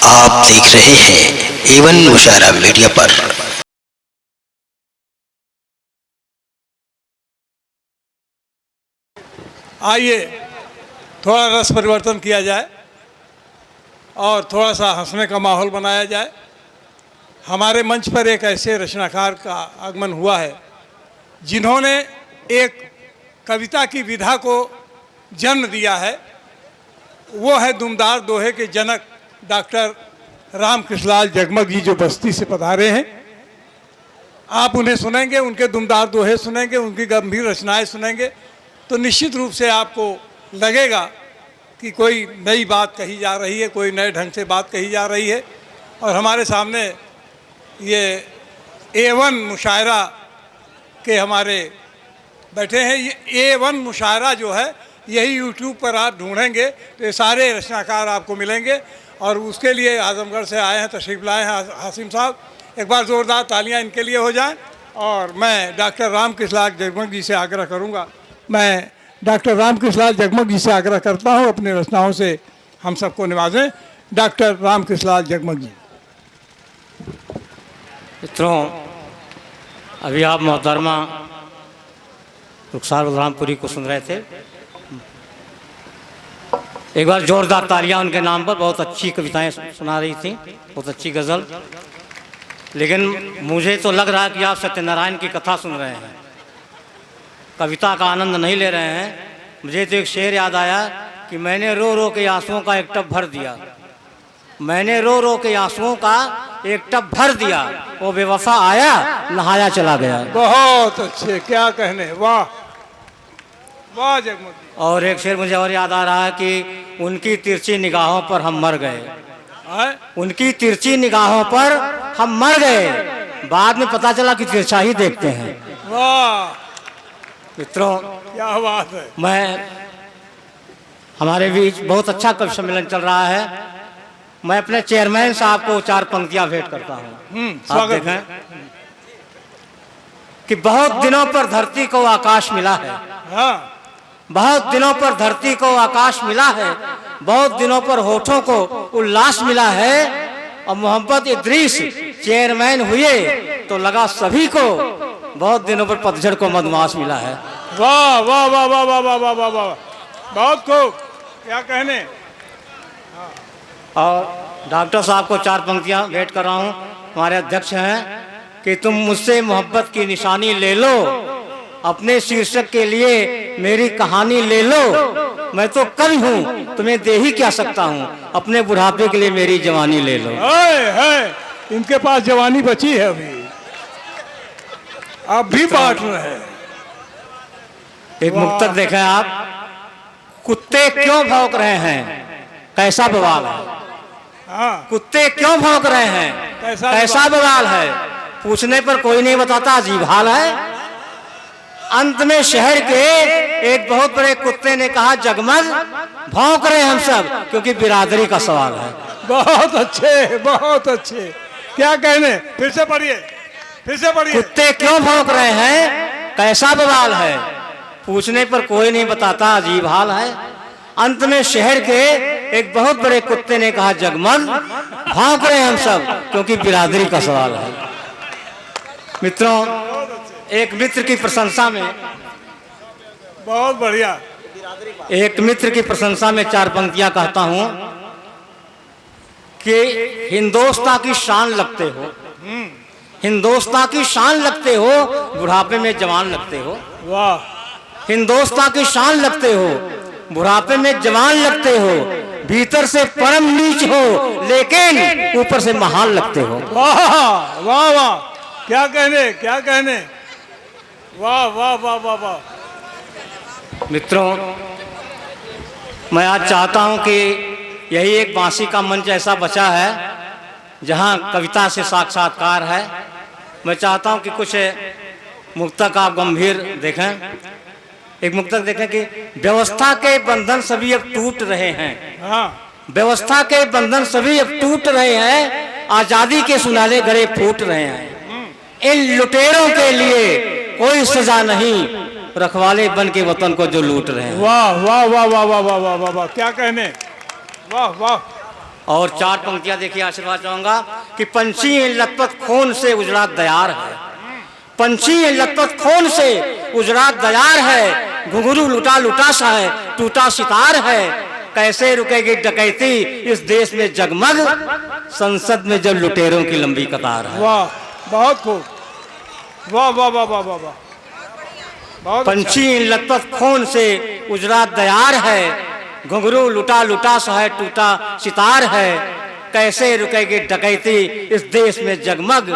आप देख रहे हैं एवन मुशायरा मीडिया पर। आइए थोड़ा रस परिवर्तन किया जाए और थोड़ा सा हंसने का माहौल बनाया जाए। हमारे मंच पर एक ऐसे रचनाकार का आगमन हुआ है जिन्होंने एक कविता की विधा को जन्म दिया है। वो है दुमदार दोहे के जनक डॉक्टर रामकृष्णलाल जगमग जी, जो बस्ती से पधारे हैं। आप उन्हें सुनेंगे, उनके दुमदार दोहे सुनेंगे, उनकी गंभीर रचनाएं सुनेंगे तो निश्चित रूप से आपको लगेगा कि कोई नई बात कही जा रही है, कोई नए ढंग से बात कही जा रही है। और हमारे सामने ये A1 मुशायरा के हमारे बैठे हैं। ये A1 मुशायरा जो है यही YouTube पर आप ढूंढेंगे तो ये सारे रचनाकार आपको मिलेंगे। और उसके लिए आजमगढ़ से आए हैं, तशरीफ़ लाए हैं हासिम साहब। एक बार ज़ोरदार तालियां इनके लिए हो जाएं। और मैं डॉक्टर रामकृष्णलाल जगमग जी से आग्रह करूंगा, मैं डॉक्टर रामकृष्णलाल जगमग जी से आग्रह करता हूं अपनी रचनाओं से हम सबको निवाजें। डॉक्टर रामकृष्णलाल जगमग जी। मित्रों, अभी आप मोहतरमा रुखसार बलरामपुरी को सुन रहे थे। एक बार जोरदार तालियां उनके नाम पर। बहुत अच्छी कविताएं सुना रही थी, बहुत अच्छी गज़ल। लेकिन मुझे तो लग रहा है कि आप सत्यनारायण की कथा सुन रहे हैं, कविता का आनंद नहीं ले रहे हैं। मुझे तो एक शेर याद आया कि मैंने रो रो के आंसुओं का एक टब भर दिया, मैंने रो रो के आंसुओं का एक टब भर दिया, वो बेवफा आया नहाया चला गया। बहुत अच्छे, क्या कहने, वाह वाह जगमग जी। और एक शेर मुझे और याद आ रहा है कि उनकी तिरछी निगाहों पर हम मर गए, उनकी तिरछी निगाहों पर हम मर गए, बाद में पता चला कि तिरछा ही देखते हैं। वाह मित्रों, क्या बात है। मैं हमारे बीच बहुत अच्छा कवि सम्मेलन चल रहा है। मैं अपने चेयरमैन साहब को 4 पंक्तियां भेंट करता हूँ। आप देखें कि बहुत दिनों पर धरती को आकाश मिला है, हाँ, बहुत दिनों पर धरती को आकाश मिला है, बहुत दिनों पर होठों को उल्लास मिला है। और मोहम्मद इद्रीस चेयरमैन हुए तो लगा सभी को बहुत दिनों पर पतझड़ को मधुमास मिला है। वाह वाह वाह वाह वाह वाह वाह वाह वाह, बहुत खूब, क्या कहने। और डॉक्टर साहब को 4 पंक्तियां भेंट कर रहा हूँ। हमारे अध्यक्ष हैं कि तुम मुझसे मोहब्बत की निशानी ले लो, अपने शीर्षक के लिए मेरी कहानी ले लो, मैं तो कवि हूँ तुम्हें दे ही क्या सकता हूँ, अपने बुढ़ापे के लिए मेरी जवानी ले लो। है इनके पास जवानी बची है, अभी आप भी बांट रहे हैं। एक मुक्तक देखें आप, कुत्ते क्यों भौंक रहे हैं, कैसा बवाल है। हाँ, कुत्ते क्यों भौंक रहे हैं, कैसा बवाल है, पूछने पर कोई नहीं बताता, अजीब हाल है। अंत में शहर के एक बहुत बड़े कुत्ते ने कहा, जगमग भौंक रहे हम सब क्योंकि बिरादरी का सवाल है। बहुत अच्छे, बहुत अच्छे, क्या कहने, फिर से पढ़िए, फिर से पढ़िए। कुत्ते क्यों भौंक रहे हैं, कैसा बवाल है, पूछने पर कोई नहीं बताता, अजीब हाल है। अंत में शहर के एक बहुत बड़े कुत्ते ने कहा, जगमग भौंक रहे हम सब क्योंकि बिरादरी का सवाल है। मित्रों, एक मित्र की प्रशंसा में, बहुत बढ़िया, एक मित्र की प्रशंसा में 4 पंक्तियां कहता हूं कि हिंदोस्तां की शान लगते हो, हिंदोस्तां की शान लगते हो, बुढ़ापे में जवान लगते हो। वाह, हिंदोस्तां की शान लगते हो, बुढ़ापे में जवान लगते हो, भीतर से परम नीच हो लेकिन ऊपर से महान लगते हो। वाह वाह वाह, क्या कहने, क्या कहने, वाह वाह वाह वाह वाह। मित्रों, मैं आज चाहता हूं कि यही एक बांसी का मंच ऐसा बचा है जहां कविता से साक्षात्कार है। मैं चाहता हूं कि कुछ मुक्तक आप गंभीर देखें। एक मुक्तक देखें कि व्यवस्था के बंधन सभी अब टूट रहे हैं, हाँ, व्यवस्था के बंधन सभी अब टूट रहे हैं, आजादी के सुनाले गले फूट रहे हैं। इन लुटेरों के लिए कोई सजा नहीं, रखवाले बन के वतन को जो लूट रहे हैं। वाह वाह वाह वाह वाह वाह वाह वाह, क्या कहने, वाह वाह। और 4 पंक्तियां देखिए, आशीर्वाद चाहूंगा कि पंछी लखपत खून से उजड़ा दयार है, पंछी लखपत खून से उजड़ा दयार है, घुंघरू लुटा लुटा सा है, टूटा सितार है, कैसे रुकेगी डकैती इस देश में जगमग, संसद में जब लुटेरों की लंबी कतार है। वाह, बहुत खूब, वाह वाह वाह वाह वाह वाह, बहुत पंछी लखपत खून से उजड़ा दयार है, घुंघरू लुटा लुटा सा है, टूटा सितार है, कैसे रुकेगी डकैती इस देश में जगमग,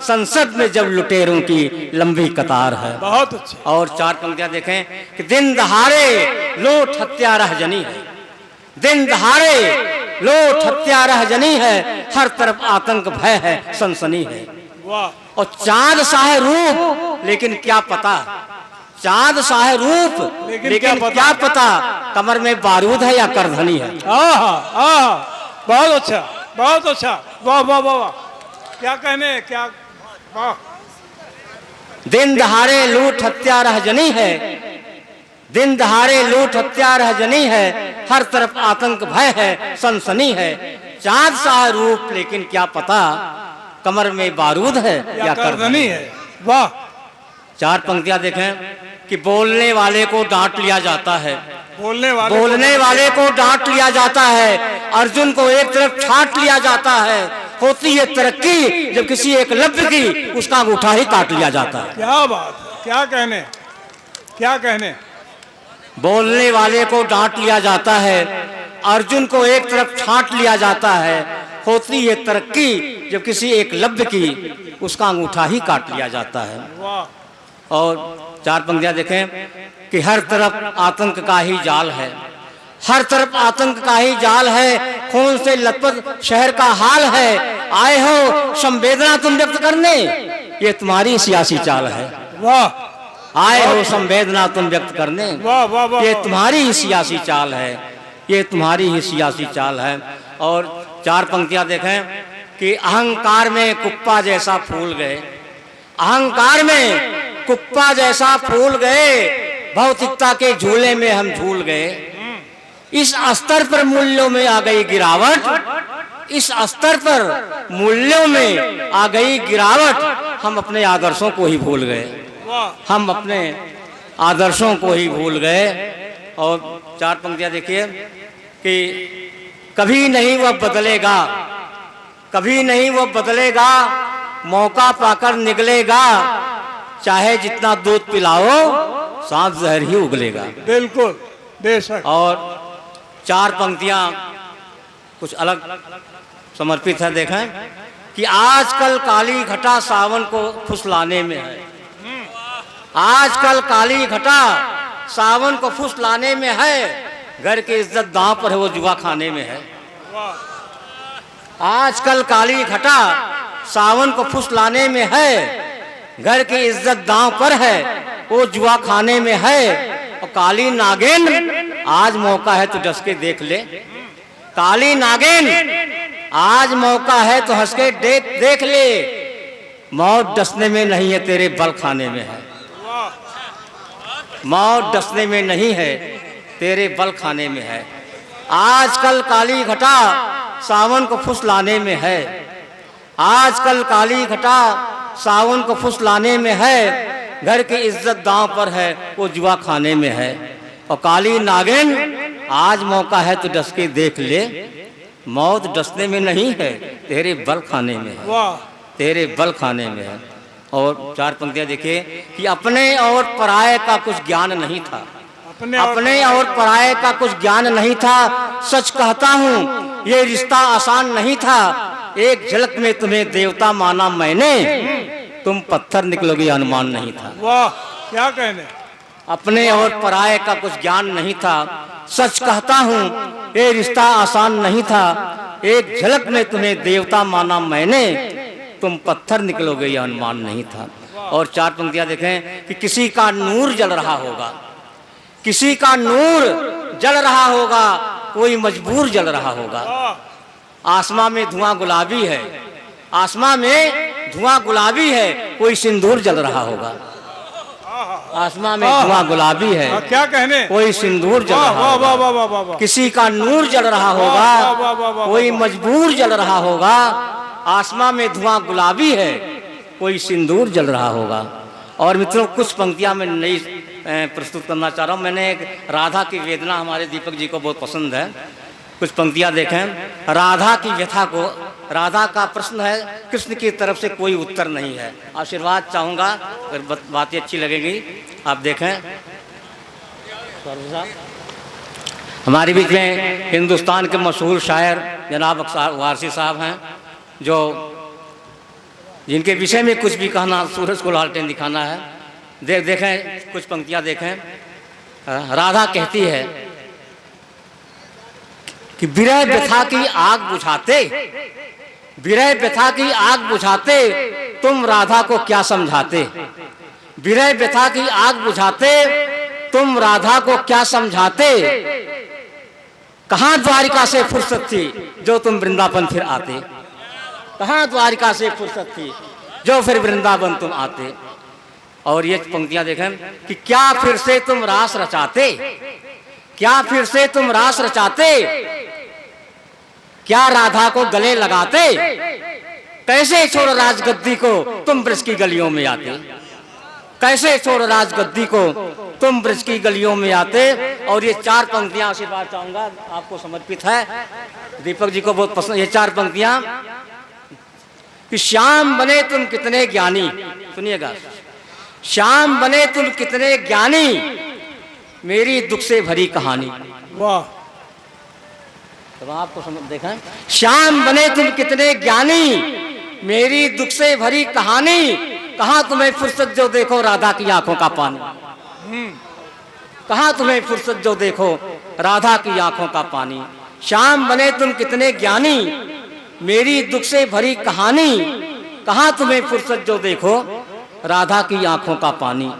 संसद में जब लुटेरों की लंबी कतार है। बहुत अच्छा। और 4 पंक्तियां देखें कि दिन दहाड़े लूट हत्या रहजनी है, दिन दहाड़े लूट हत्या रहजनी है, हर तरफ आतंक भय है, सनसनी है। वाह, और चांद सा है रूप लेकिन क्या पता, चांद सा है रूप लेकिन क्या पता, कमर में बारूद है या करधनी है। आहा आहा, बहुत अच्छा, बहुत अच्छा, वाह वाह वाह वाह, क्या कहने, क्या, वाह। दिन दहाड़े लूट हत्या रहजनी है, दिन दहाड़े लूट हत्या रहजनी है, हर तरफ आतंक भय है, सनसनी है, चांद सा है रूप लेकिन क्या पता, कमर में बारूद है या करधनी है। वाह, 4 पंक्तियां देखें कि बोलने वाले को डांट लिया जाता है, बोलने वाले को डांट लिया जाता है, अर्जुन को एक तरफ छांट लिया जाता है, होती है तरक्की जब किसी एकलव्य की उसका अंगूठा ही काट लिया जाता है। क्या बात है, क्या कहने, क्या कहने। बोलने वाले को डांट लिया जाता है, अर्जुन को एक तरफ छांट लिया जाता है, होती है तरक्की जब किसी एकलव्य की उसका अंगूठा ही काट लिया जाता है। वाह। और 4 पंक्तियां देखें कि हर तरफ आतंक का ही जाल है, हर तरफ आतंक का ही जाल है, खून से लथपथ शहर का हाल है, आए हो संवेदना तुम व्यक्त करने, ये तुम्हारी सियासी चाल है। वाह, आए हो संवेदना तुम व्यक्त करने, वाह वाह वाह, ये तुम्हारी ही सियासी चाल है, ये तुम्हारी ही सियासी चाल है। और 4 पंक्तियां देखें कि अहंकार में कुप्पा जैसा फूल गए, अहंकार में कुप्पा जैसा फूल गए, भौतिकता के झूले में हम झूल गए, इस स्तर पर मूल्यों में आ गई गिरावट, इस स्तर पर मूल्यों में आ गई गिरावट, हम अपने आदर्शों को ही भूल गए, हम अपने आदर्शों को ही भूल गए। और 4 पंक्तियां देखिए कि कभी नहीं वह बदलेगा, कभी नहीं वह बदलेगा, मौका पाकर निकलेगा, चाहे जितना दूध पिलाओ सांप जहर ही उगलेगा। बिल्कुल, बेशक। और 4 पंक्तियां कुछ अलग समर्पित है, देखें कि आजकल काली घटा सावन को फुसलाने में है, आजकल काली घटा सावन को फुसलाने में है, घर की इज्जत दांव पर है वो जुआ खाने में है। आजकल काली घटा सावन को फुसलाने में है, घर की इज्जत दांव पर है वो जुआ खाने में है। और काली नागिन आज मौका है तो डस के देख ले, काली नागिन आज मौका है तो हंस के देख ले, मौत डसने में नहीं है तेरे बल खाने में है, मौत डसने में नहीं है तेरे बल खाने में है। आजकल काली घटा सावन को फुसलाने में है, आजकल काली घटा सावन को फुसलाने में है, घर की इज्जत दांव पर है वो जुआ खाने में है। और काली नागिन आज मौका है तो डस के देख ले, मौत डसने में नहीं है तेरे बल खाने में है, तेरे बल खाने में है। और 4 पंक्तियां देखिए कि अपने और पराये का कुछ ज्ञान नहीं था, अपने और पराये का कुछ ज्ञान नहीं था, सच कहता हूँ ये रिश्ता आसान नहीं था, एक झलक में तुम्हें देवता माना मैंने, तुम पत्थर निकलोगे अनुमान नहीं था। वाह, क्या कहने। अपने और पराये का कुछ ज्ञान नहीं था, सच कहता हूँ ये रिश्ता आसान नहीं था, एक झलक में तुम्हें देवता माना मैंने, तुम पत्थर निकलोगे यह अनुमान नहीं था। और 4 पंक्तियां देखें कि किसी का नूर जल रहा होगा, किसी का नूर जल रहा होगा, कोई मजबूर जल रहा होगा। आसमां में धुआं गुलाबी है, आसमां में धुआं गुलाबी है, कोई सिंदूर जल रहा होगा। आसमां में धुआं गुलाबी है, क्या कहने, कोई सिंदूर जल वाह रहा वाह होगा, वाह वाह वाह वाह वाह, किसी का नूर जल रहा वाह, वाह, वाह, होगा, वाह, कोई मजबूर जल रहा होगा। आसमां में धुआं गुलाबी है, कोई सिंदूर जल रहा होगा। और मित्रों, कुछ पंक्तियां मैं नई प्रस्तुत करना चाह रहा हूँ। मैंने एक राधा की वेदना, हमारे दीपक जी को बहुत पसंद है, कुछ पंक्तियां देखें। राधा की व्यथा को, राधा का प्रश्न है, कृष्ण की तरफ से कोई उत्तर नहीं है। आशीर्वाद चाहूँगा, अगर बातें अच्छी लगेगी आप देखें। हमारे बीच में हिंदुस्तान के मशहूर शायर जनाब अख्तर वारसी साहब हैं, जो जिनके विषय में कुछ भी कहना सूरज को लालटेन दिखाना है। देखें कुछ पंक्तियां देखें। राधा कहती है कि विरह व्यथा की आग बुझाते, विरह व्यथा की आग बुझाते तुम राधा को क्या समझाते, विरह व्यथा की आग बुझाते तुम राधा को क्या समझाते। कहाँ द्वारिका से फुर्सत थी जो तुम वृंदावन फिर आते, कहाँ द्वारिका से फुर्सत थी जो फिर वृंदावन तुम आते। और ये पंक्तियां देखें कि क्या फिर से तुम रास रचाते, क्या फिर से तुम रास रचाते, क्या राधा को गले लगाते, कैसे छोड़ राजगद्दी को तुम ब्रज की गलियों में आते, कैसे छोड़ राजगद्दी को तुम ब्रज की गलियों में आते। और ये चार पंक्तियां आशीर्वाद चाहूंगा, आपको समर्पित है, दीपक जी को बहुत पसंद ये चार पंक्तियां। कि श्याम बने तुम कितने ज्ञानी, सुनिएगा, श्याम बने तुम कितने ज्ञानी, मेरी दुख से भरी कहानी। वाह, तो आपको समझ देखें, श्याम बने तुम कितने ज्ञानी, मेरी दुख से भरी कहानी। कहाँ तुम्हें फुर्सत जो देखो राधा की आंखों का पानी, कहाँ तुम्हें फुर्सत जो देखो राधा की आंखों का पानी। श्याम बने तुम कितने ज्ञानी, मेरी दुख से भरी कहानी, कहाँ तुम्हें फुर्सत जो देखो राधा की आंखों का पानी,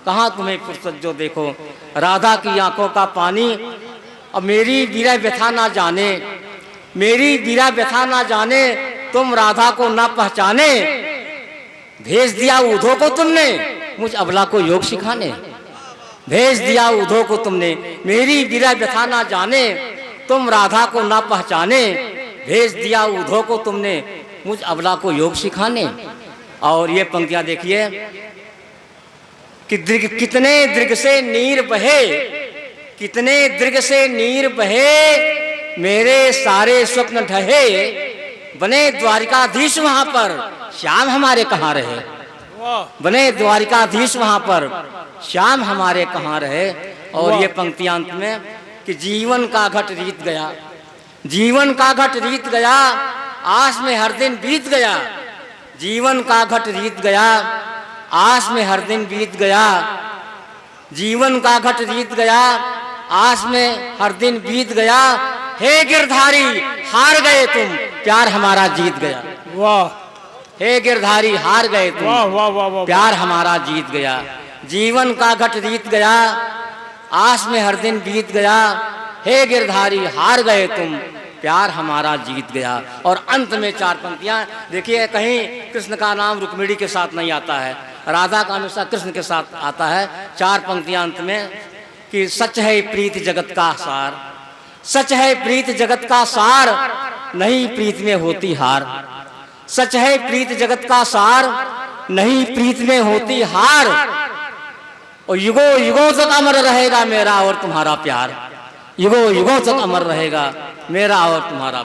कहाँ तुम्हें फुर्सत जो देखो राधा की आंखों का पानी। और मेरी विरह व्यथा ना जाने, मेरी विरह व्यथा ना जाने तुम राधा को ना पहचाने। भेज दिया उधो को तुमने मुझ अबला को योग सिखाने, भेज दिया उधो को तुमने, मेरी विरह व्यथा ना जाने तुम राधा को ना पहचाने। भेज दिया उधो को तुमने मुझ अबला को योग सिखाने। और ये पंक्तियां देखिए कि कितने दीर्घ से नीर बहे, कितने दीर्घ से नीर बहे, मेरे सारे स्वप्न ढहे, बने द्वारिकाधीश वहां पर श्याम हमारे कहाँ रहे, बने द्वारिकाधीश वहां पर श्याम हमारे कहाँ रहे। और ये पंक्तियां अंत में कि जीवन का घट रीत गया, जीवन का घट रीत गया, आस में हर दिन बीत गया, जीवन का घट रीत गया, आस में हर दिन बीत गया, जीवन का घट रीत गया, आस में हर दिन बीत गया। हे गिरधारी हार गए तुम, प्यार हमारा जीत गया। वाह, हे गिरधारी हार गए तुम, वाह वाह वाह वाह, प्यार हमारा जीत गया। जीवन का घट रीत गया, आस में हर दिन बीत गया, हे गिरधारी हार गए तुम, प्यार हमारा जीत गया। और अंत में चार पंक्तियां देखिए, कहीं कृष्ण का नाम रुक्मिणी के साथ नहीं आता है, राधा का हमेशा कृष्ण के साथ आता है। चार पंक्तियां अंत में कि सच है प्रीत जगत का सार, सच है प्रीत जगत का सार, नहीं प्रीत में होती हार, सच है प्रीत जगत का सार, नहीं प्रीत में होती हार। और युगों युगों तक अमर रहेगा मेरा और तुम्हारा प्यार, युगों युगों तक अमर रहेगा मेरा और तुम्हारा